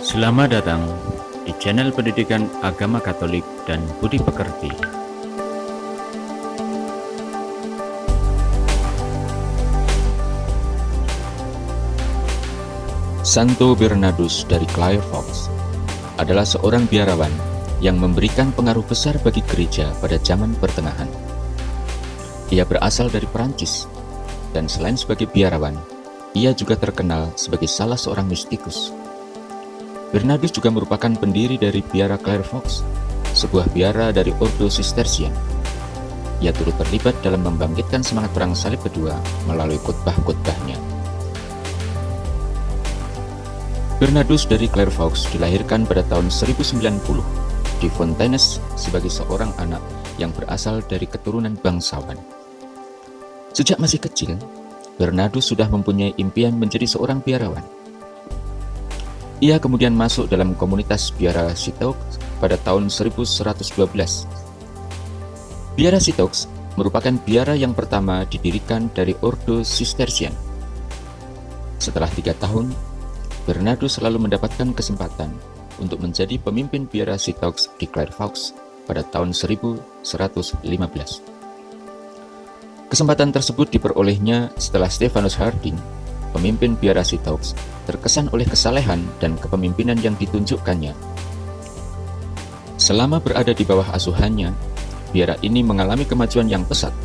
Selamat datang di channel pendidikan agama Katolik dan Budi Pekerti. Santo Bernardus dari Clairvaux adalah seorang biarawan yang memberikan pengaruh besar bagi gereja pada zaman pertengahan. Ia berasal dari Perancis, dan selain sebagai biarawan, ia juga terkenal sebagai salah seorang mistikus. Bernardus juga merupakan pendiri dari Biara Clairvaux, sebuah biara dari Ordo Cistercian. Ia turut terlibat dalam membangkitkan semangat Perang Salib Kedua melalui khotbah-khotbahnya. Bernardus dari Clairvaux dilahirkan pada tahun 1090 di Fontaines sebagai seorang anak yang berasal dari keturunan bangsawan. Sejak masih kecil, Bernardus sudah mempunyai impian menjadi seorang biarawan. Ia kemudian masuk dalam komunitas Biara Citeaux pada tahun 1112. Biara Citeaux merupakan biara yang pertama didirikan dari Ordo Cistercian. Setelah 3 tahun, Bernardus selalu mendapatkan kesempatan untuk menjadi pemimpin Biara Citeaux di Clairvaux pada tahun 1115. Kesempatan tersebut diperolehnya setelah Stephanus Harding, pemimpin Biara Citeaux, terkesan oleh kesalehan dan kepemimpinan yang ditunjukkannya. Selama berada di bawah asuhannya, biara ini mengalami kemajuan yang pesat.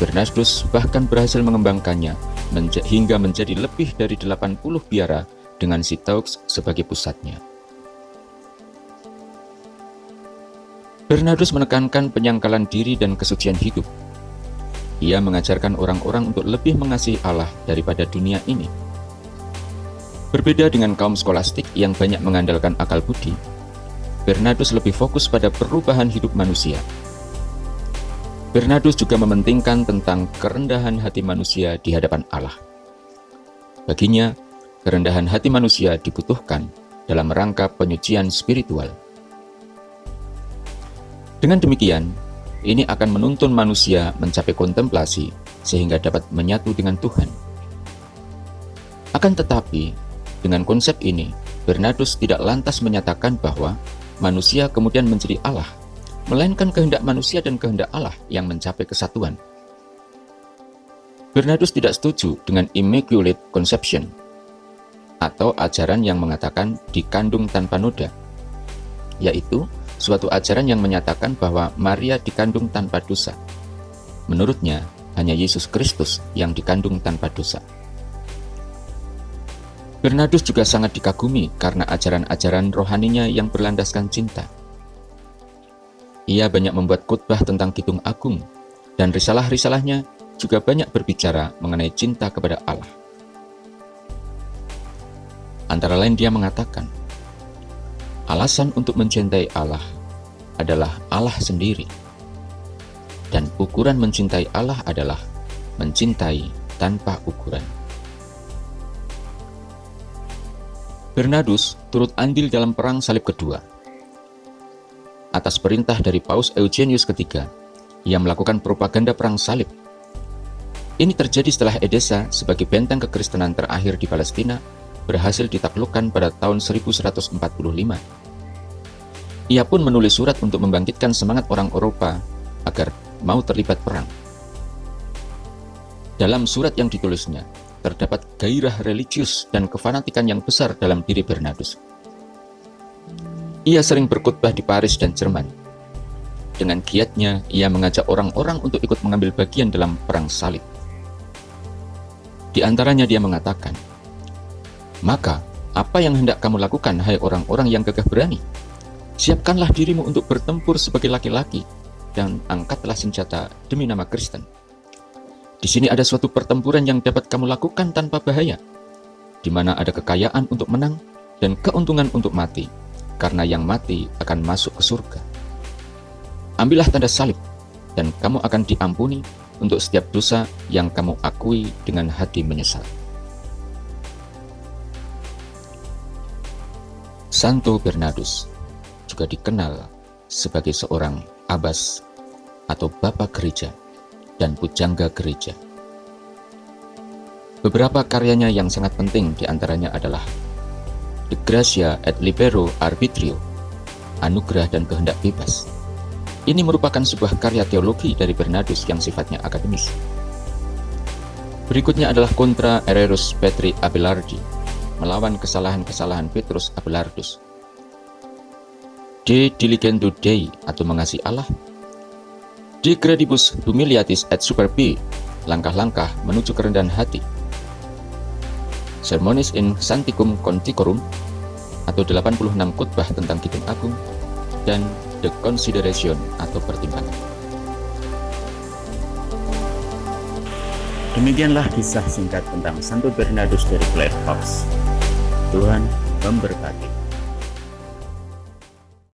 Bernardus bahkan berhasil mengembangkannya hingga menjadi lebih dari 80 biara dengan Citeaux sebagai pusatnya. Bernardus menekankan penyangkalan diri dan kesucian hidup. Ia mengajarkan orang-orang untuk lebih mengasihi Allah daripada dunia ini. Berbeda dengan kaum skolastik yang banyak mengandalkan akal budi, Bernardus lebih fokus pada perubahan hidup manusia. Bernardus juga mementingkan tentang kerendahan hati manusia di hadapan Allah. Baginya, kerendahan hati manusia dibutuhkan dalam rangka penyucian spiritual. Dengan demikian, ini akan menuntun manusia mencapai kontemplasi sehingga dapat menyatu dengan Tuhan. Akan tetapi, dengan konsep ini, Bernardus tidak lantas menyatakan bahwa manusia kemudian menjadi Allah, melainkan kehendak manusia dan kehendak Allah yang mencapai kesatuan. Bernardus tidak setuju dengan Immaculate Conception, atau ajaran yang mengatakan dikandung tanpa noda, yaitu suatu ajaran yang menyatakan bahwa Maria dikandung tanpa dosa. Menurutnya, hanya Yesus Kristus yang dikandung tanpa dosa. Bernardus juga sangat dikagumi karena ajaran-ajaran rohaninya yang berlandaskan cinta. Ia banyak membuat khotbah tentang Kidung Agung, dan risalah-risalahnya juga banyak berbicara mengenai cinta kepada Allah. Antara lain dia mengatakan, alasan untuk mencintai Allah adalah Allah sendiri, dan ukuran mencintai Allah adalah mencintai tanpa ukuran. Bernardus turut andil dalam Perang Salib Kedua. Atas perintah dari Paus Eugenius III, ia melakukan propaganda perang salib. Ini terjadi setelah Edessa sebagai benteng kekristenan terakhir di Palestina berhasil ditaklukkan pada tahun 1145. Ia pun menulis surat untuk membangkitkan semangat orang Eropa agar mau terlibat perang. Dalam surat yang ditulisnya, terdapat gairah religius dan kefanatikan yang besar dalam diri Bernardus. Ia sering berkhotbah di Paris dan Jerman. Dengan giatnya, ia mengajak orang-orang untuk ikut mengambil bagian dalam perang salib. Di antaranya dia mengatakan, "Maka, apa yang hendak kamu lakukan, hai orang-orang yang gagah berani? Siapkanlah dirimu untuk bertempur sebagai laki-laki, dan angkatlah senjata demi nama Kristen. Di sini ada suatu pertempuran yang dapat kamu lakukan tanpa bahaya, di mana ada kekayaan untuk menang dan keuntungan untuk mati, karena yang mati akan masuk ke surga. Ambillah tanda salib, dan kamu akan diampuni untuk setiap dosa yang kamu akui dengan hati menyesal." Santo Bernardus juga dikenal sebagai seorang abbas atau bapa gereja dan pujangga gereja. Beberapa karyanya yang sangat penting diantaranya adalah De gratia et libero arbitrio, anugerah dan kehendak bebas. Ini merupakan sebuah karya teologi dari Bernardus yang sifatnya akademis. Berikutnya adalah Contra Errorus Petri Abelardi, melawan kesalahan-kesalahan Petrus Abelardus. De diligendo Dei, atau mengasihi Allah. De gradibus humiliatis et superbi, langkah-langkah menuju kerendahan hati. Sermonis in Sancticum Conticorum, atau 86 khotbah tentang Kidung Agung, dan The Consideration, atau pertimbangan. Demikianlah kisah singkat tentang Santo Bernardus dari Clairvaux. Tuhan memberkati.